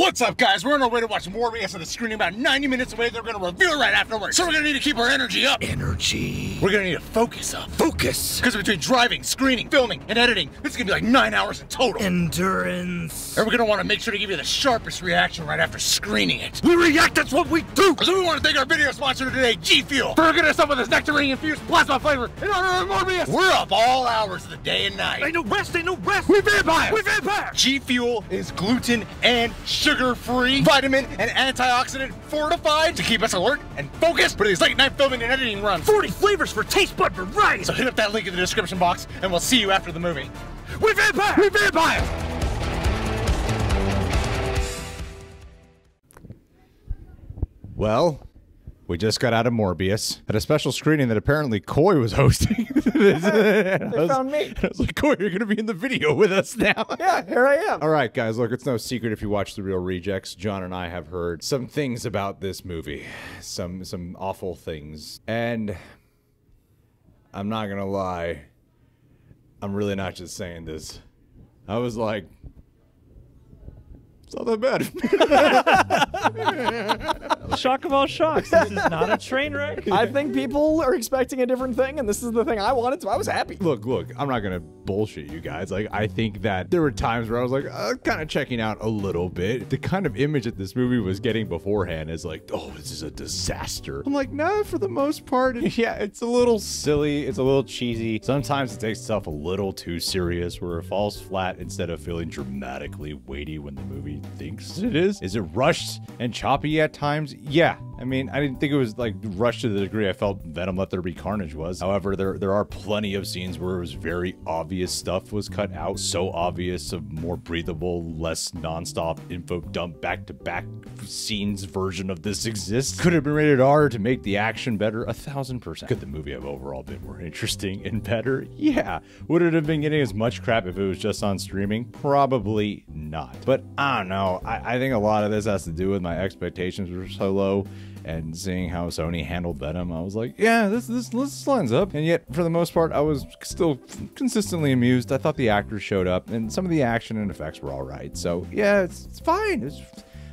What's up, guys? We're on our way to watch Morbius at the screening about 90 minutes away. They're gonna review it right afterwards. So we're gonna need to keep our energy up. We're gonna need to focus up. Because between driving, screening, filming, and editing, it's gonna be like 9 hours in total. Endurance. And we're gonna wanna make sure to give you the sharpest reaction right after screening it. We react, that's what we do. So we wanna thank our video sponsor today, G Fuel, for hooking us up with this nectarine-infused plasma flavor in honor of Morbius. We're up all hours of the day and night. Ain't no rest, ain't no rest. We vampire. We vampire. G Fuel is gluten and sugar-free, vitamin and antioxidant fortified to keep us alert and focused for these late-night filming and editing runs. 40 flavors for taste bud variety. So hit up that link in the description box, and we'll see you after the movie. We vampire. We vampire. Well, we just got out of Morbius at a special screening that apparently Coy was hosting. They found me. I was like, Coy, you're going to be in the video with us now. Yeah, here I am. All right, guys, look, it's no secret if you watch The Real Rejects. John and I have heard some things about this movie, some awful things. And I'm not going to lie, I'm really not just saying this. I was like, it's not that bad. Shock of all shocks. This is not a train wreck. I think people are expecting a different thing, and this is the thing I wanted, so I was happy. Look, I'm not gonna bullshit you guys. Like, I think that there were times where I was like, kind of checking out a little bit. The kind of image that this movie was getting beforehand is like, oh, this is a disaster. I'm like, no, for the most part, yeah, it's a little silly. It's a little cheesy. Sometimes it takes itself a little too serious where it falls flat instead of feeling dramatically weighty when the movie thinks it is. Is it rushed and choppy at times? Yeah. I mean, I didn't think it was like rushed to the degree I felt Venom Let There Be Carnage was. However, there are plenty of scenes where it was very obvious stuff was cut out. So obvious, a more breathable, less nonstop info dump back-to-back scenes version of this exists. Could have been rated R to make the action better? 1000%. Could the movie have overall been more interesting and better? Yeah. Would it have been getting as much crap if it was just on streaming? Probably not. But I don't know. I think a lot of this has to do with my expectations were so low. And seeing how Sony handled Venom, I was like, yeah, this lines up. And yet, for the most part, I was still consistently amused. I thought the actors showed up, and some of the action and effects were all right. So, yeah, it's fine.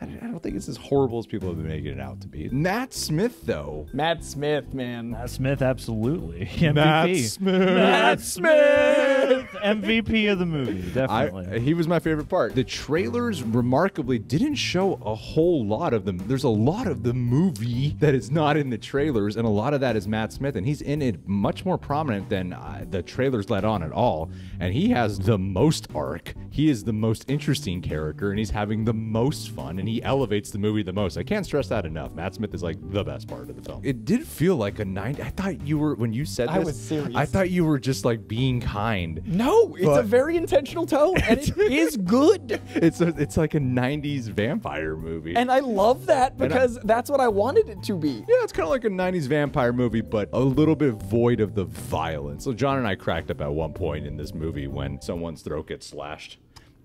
I don't think it's as horrible as people have been making it out to be. Matt Smith, though. Matt Smith, man. Matt Smith, absolutely. MVP. Matt Smith. Matt Smith. MVP of the movie, definitely. He was my favorite part. The trailers, remarkably, didn't show a whole lot of them. There's a lot of the movie that is not in the trailers, and a lot of that is Matt Smith, and he's in it much more prominent than the trailers let on at all. And he has the most arc. He is the most interesting character, and he's having the most fun, and he elevates the movie the most. I can't stress that enough. Matt Smith is like the best part of the film. It did feel like a 90. I thought you were, when you said this, I was serious. I thought you were just like being kind. No, it's a very intentional tone, and it is good. It's like a 90s vampire movie. And I love that because that's what I wanted it to be. Yeah, it's kind of like a 90s vampire movie, but a little bit void of the violence. So John and I cracked up at one point in this movie when someone's throat gets slashed.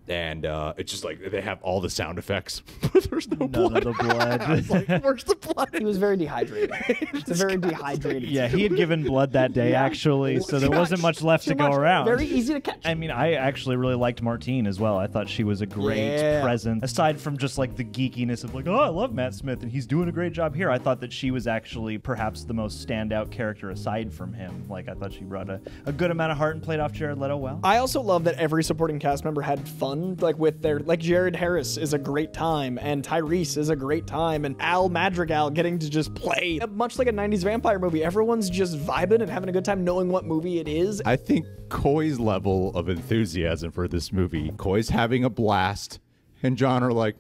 And it's just like they have all the sound effects, but there's no blood. None of the blood. I was like, where's the blood? He was very dehydrated. It's a very dehydrated. Yeah, he had given blood that day, actually, so there wasn't much left to go around. Very easy to catch. I mean, I actually really liked Martine as well. I thought she was a great presence. Aside from just like the geekiness of like, oh, I love Matt Smith and he's doing a great job here. I thought that she was actually perhaps the most standout character aside from him. Like, I thought she brought a good amount of heart and played off Jared Leto well. I also love that every supporting cast member had fun, like with their, like Jared Harris is a great time, and Tyrese is a great time, and Al Madrigal getting to just play. Much like a 90s vampire movie, everyone's just vibing and having a good time knowing what movie it is. I think Coy's level of enthusiasm for this movie, Coy's having a blast, and John are like,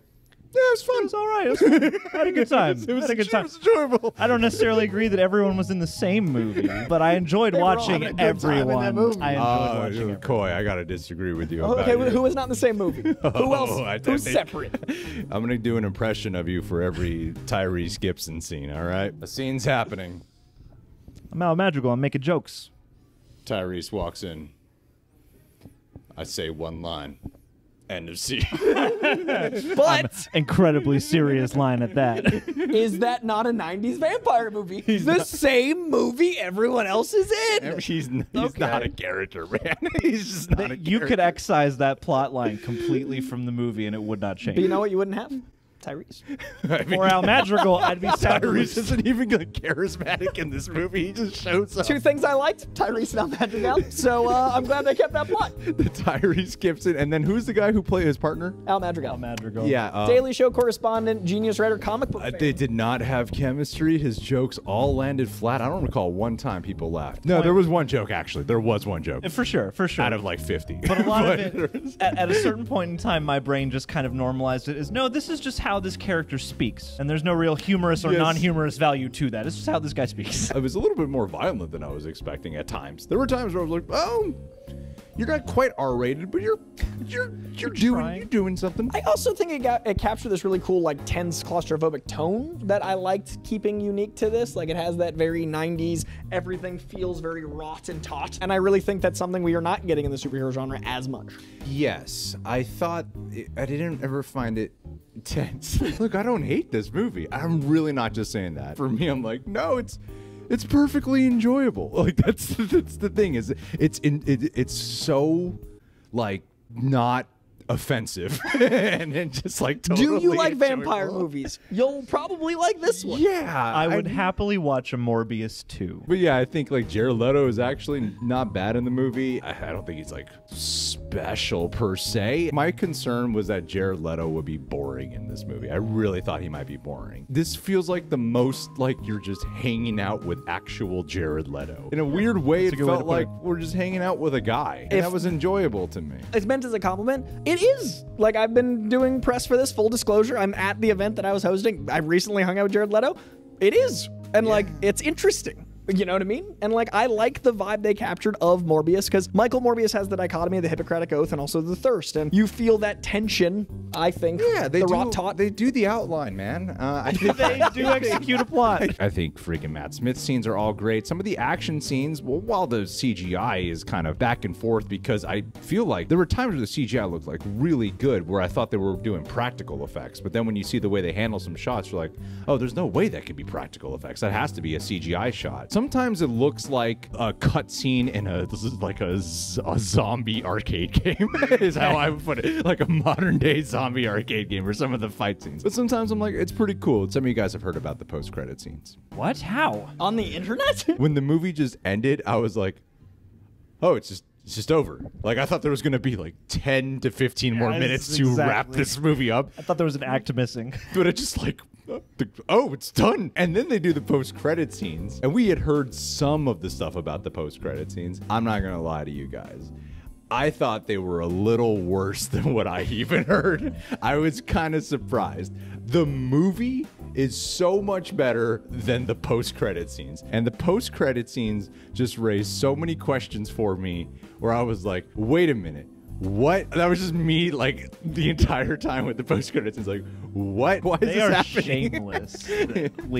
yeah, it was fun. It was all right. It was fun. I had a good time. It was enjoyable. I don't necessarily agree that everyone was in the same movie, but I enjoyed watching everyone. I enjoyed watching everyone. Coy, I gotta disagree with you. Okay, who was not in the same movie? Who else? Who's separate? I'm gonna do an impression of you for every Tyrese Gibson scene. All right, a scene's happening. I'm Al Madrigal. I'm making jokes. Tyrese walks in. I say one line. End of scene. But Incredibly serious line at that. is that not a 90s vampire movie? The same movie everyone else is in. He's not a character, man. He's just not a character. You could excise that plot line completely from the movie and it would not change. But you know what you wouldn't have? Tyrese. Or Al Madrigal, I'd be Tyrese isn't even like charismatic in this movie. He just shows up. Two things I liked, Tyrese and Al Madrigal. So I'm glad they kept that plot. The Tyrese Gibson, and then who's the guy who played his partner? Al Madrigal. Al Madrigal. Yeah. Daily Show correspondent, genius writer, comic book fan. They did not have chemistry. His jokes all landed flat. I don't recall one time people laughed. No, there was one joke, actually. There was one joke. For sure. Out of like 50. But a lot of it, at a certain point in time, my brain just kind of normalized it as, no, this is just how this character speaks. And there's no real humorous or non-humorous value to that. It's just how this guy speaks. It was a little bit more violent than I was expecting at times. There were times where I was like, oh, you're not quite R-rated, but you're doing something. I also think it captured this really cool, like, tense, claustrophobic tone that I liked keeping unique to this. Like, it has that very 90s, everything feels very wrought and taut. And I really think that's something we are not getting in the superhero genre as much. Yes, I thought, I didn't ever find it tense. Look, I don't hate this movie. I'm really not just saying that. For me, I'm like, no, it's perfectly enjoyable. Like that's the thing is it's so like not offensive and just like totally Do you like enjoyable. vampire movies? You'll probably like this one. Yeah, I would happily watch a Morbius 2. But yeah, I think like Jared Leto is actually not bad in the movie. I don't think he's like special per se. My concern was that Jared Leto would be boring in this movie. I really thought he might be boring. This feels like the most like you're just hanging out with actual Jared Leto. In a weird way, it felt like we're just hanging out with a guy. And that was enjoyable to me. It's meant as a compliment. It is. Like, I've been doing press for this, full disclosure. I'm at the event that I was hosting. I recently hung out with Jared Leto. It is. And, like, it's interesting. You know what I mean? And, like, I like the vibe they captured of Morbius, because Michael Morbius has the dichotomy of the Hippocratic Oath and also the thirst. And you feel that tension, I think. Yeah, they do. do the outline, man. I think They do execute a plot. I think freaking Matt Smith scenes are all great. Some of the action scenes, well, while the CGI is kind of back and forth, because I feel like there were times where the CGI looked like really good, where I thought they were doing practical effects. But then when you see the way they handle some shots, you're like, oh, there's no way that could be practical effects. That has to be a CGI shot. Sometimes it looks like a cutscene in a zombie arcade game is how I would put it, like a modern day zombie arcade game for some of the fight scenes. But sometimes I'm like, it's pretty cool. Some of you guys have heard about the post-credit scenes. What? How? On the internet? When the movie just ended, I was like, oh, it's just over. Like, I thought there was going to be like 10 to 15 more minutes to wrap this movie up. I thought there was an act missing. But it just like, oh, it's done. And then they do the post-credit scenes. And we had heard some of the stuff about the post-credit scenes. I'm not going to lie to you guys. I thought they were a little worse than what I even heard. I was kind of surprised. The movie is so much better than the post-credit scenes. And the post-credit scenes just raised so many questions for me where I was like, wait a minute. What? That was just me, like, the entire time with the post-credits. It's like, what? Why is They this are happening? shameless.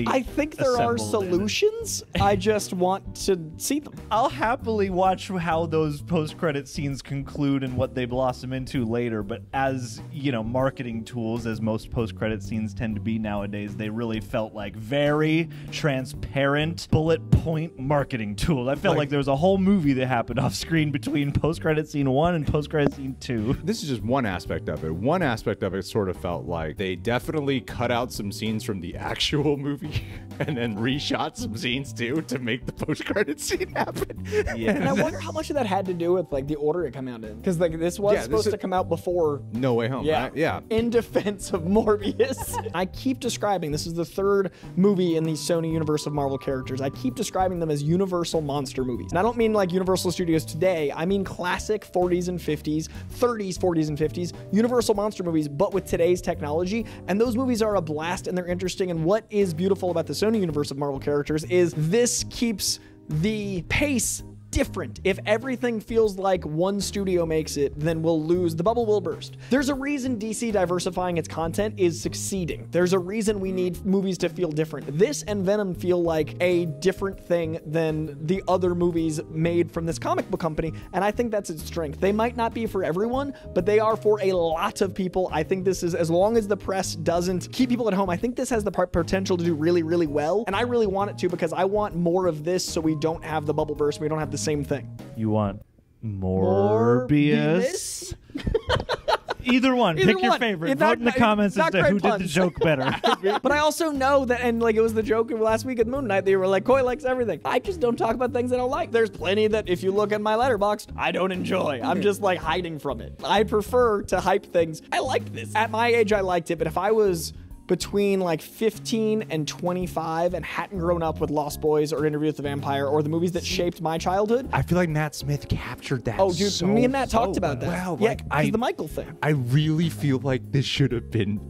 I think there are solutions. I just want to see them. I'll happily watch how those post-credit scenes conclude and what they blossom into later, but as, you know, marketing tools, as most post-credit scenes tend to be nowadays, they really felt like very transparent, bullet point marketing tools. I felt like there was a whole movie that happened off screen between post-credit scene 1 and post-credit scene 2. This is just one aspect of it. One aspect of it sort of felt like they definitely cut out some scenes from the actual movie and then reshot some scenes too to make the post-credit scene happen. Yeah. And I wonder how much of that had to do with, like, the order it came out in. Because, like, this was supposed to come out before No Way Home. Yeah. Right? Yeah. In defense of Morbius. I keep describing, this is the third movie in the Sony universe of Marvel characters. I keep describing them as Universal monster movies. And I don't mean like Universal Studios today. I mean classic 40s and 50s, 30s, 40s and 50s, Universal monster movies, but with today's technology. And those movies are a blast and they're interesting. And what is beautiful about the Sony universe of Marvel characters is this keeps the pace different. If everything feels like one studio makes it, then we'll lose. The bubble will burst. There's a reason DC diversifying its content is succeeding. There's a reason we need movies to feel different. This and Venom feel like a different thing than the other movies made from this comic book company, and I think that's its strength. They might not be for everyone, but they are for a lot of people. I think this is, as long as the press doesn't keep people at home, I think this has the potential to do really, really well, and I really want it to, because I want more of this so we don't have the bubble burst, we don't have the same thing. You want Morbius? Either one. Pick your favorite. Vote in the comments as to who did the joke better. But I also know that, and like it was the joke of last week at Moon Knight, they were like, Coy likes everything. I just don't talk about things I don't like. There's plenty that if you look at my letterbox, I don't enjoy. I'm just like hiding from it. I prefer to hype things. I liked this. At my age, I liked it, but if I was between like 15 and 25 and hadn't grown up with Lost Boys or Interview with the Vampire or the movies that shaped my childhood. I feel like Matt Smith captured that. Oh, dude, me and Matt talked about that. Well, yeah, like the Michael thing. I really feel like this should have been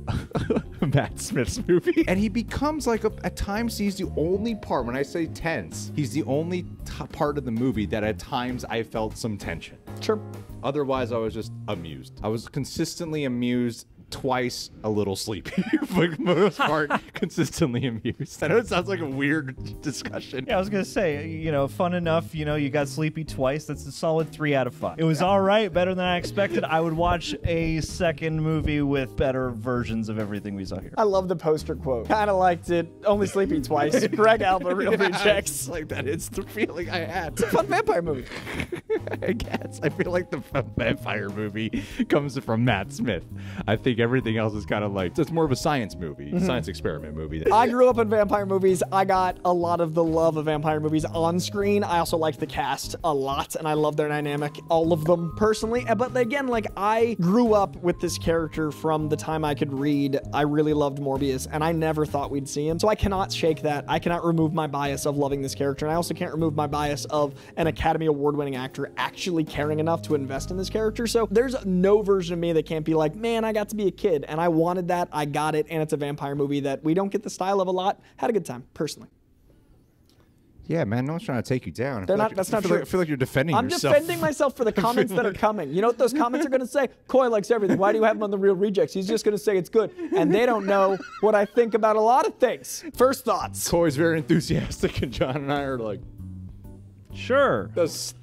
Matt Smith's movie. And he becomes like, at times, he's the only part, when I say tense, he's the only part of the movie that at times I felt some tension. Sure. Otherwise, I was just amused. I was consistently amused. Twice a little sleepy, for the most part, consistently amused. I know it sounds like a weird discussion. Yeah, I was gonna say, you know, fun enough. You know, you got sleepy twice. That's a solid 3 out of 5. It was all right, better than I expected. I would watch a second movie with better versions of everything we saw here. I love the poster quote. Kind of liked it. Only sleepy twice. Greg Alba, real rejects. Like that is the feeling I had. It's a fun vampire movie. I guess. I feel like the vampire movie comes from Matt Smith. I think everything else is kind of like, it's more of a science movie, science experiment movie. I grew up in vampire movies. I got a lot of the love of vampire movies on screen. I also liked the cast a lot, and I love their dynamic, all of them personally. But again, like, I grew up with this character from the time I could read. I really loved Morbius, and I never thought we'd see him. So I cannot shake that. I cannot remove my bias of loving this character, and I also can't remove my bias of an Academy Award-winning actor actually caring enough to invest in this character. So there's no version of me that can't be like, man, I got to be a kid, and I wanted that, I got it, and it's a vampire movie that we don't get the style of a lot. Had a good time, personally. Yeah, man, no one's trying to take you down. That's not true. I feel like you're defending yourself. I'm defending myself for the comments that are coming. You know what those comments are going to say? Coy likes everything. Why do you have him on the Real Rejects? He's just going to say it's good. And they don't know what I think about a lot of things. First thoughts. Coy's very enthusiastic, and John and I are like, sure. it's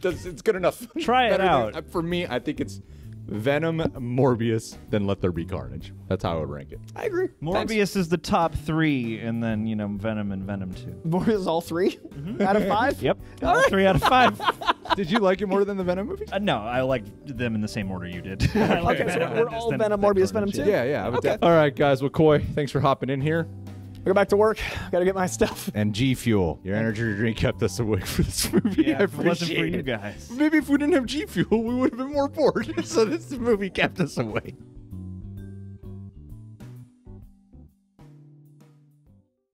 good enough. Try it out. For me, I think it's Venom, Morbius, then Let There Be Carnage. That's how I would rank it. I agree. Morbius is the top 3, and then, you know, Venom and Venom 2. Morbius is all 3 out of 5? Yep. All 3 out of 5. Did you like it more than the Venom movies? No, I liked them in the same order you did. Okay, so we're all Venom, Morbius, Venom 2? Yeah. Okay. All right, guys. Well, Coy, thanks for hopping in here. I go back to work. Gotta get my stuff. And G Fuel, your energy drink kept us awake for this movie. Yeah, I if it wasn't for appreciate you it. guys. Maybe if we didn't have G Fuel, we would have been more bored. So this movie kept us awake.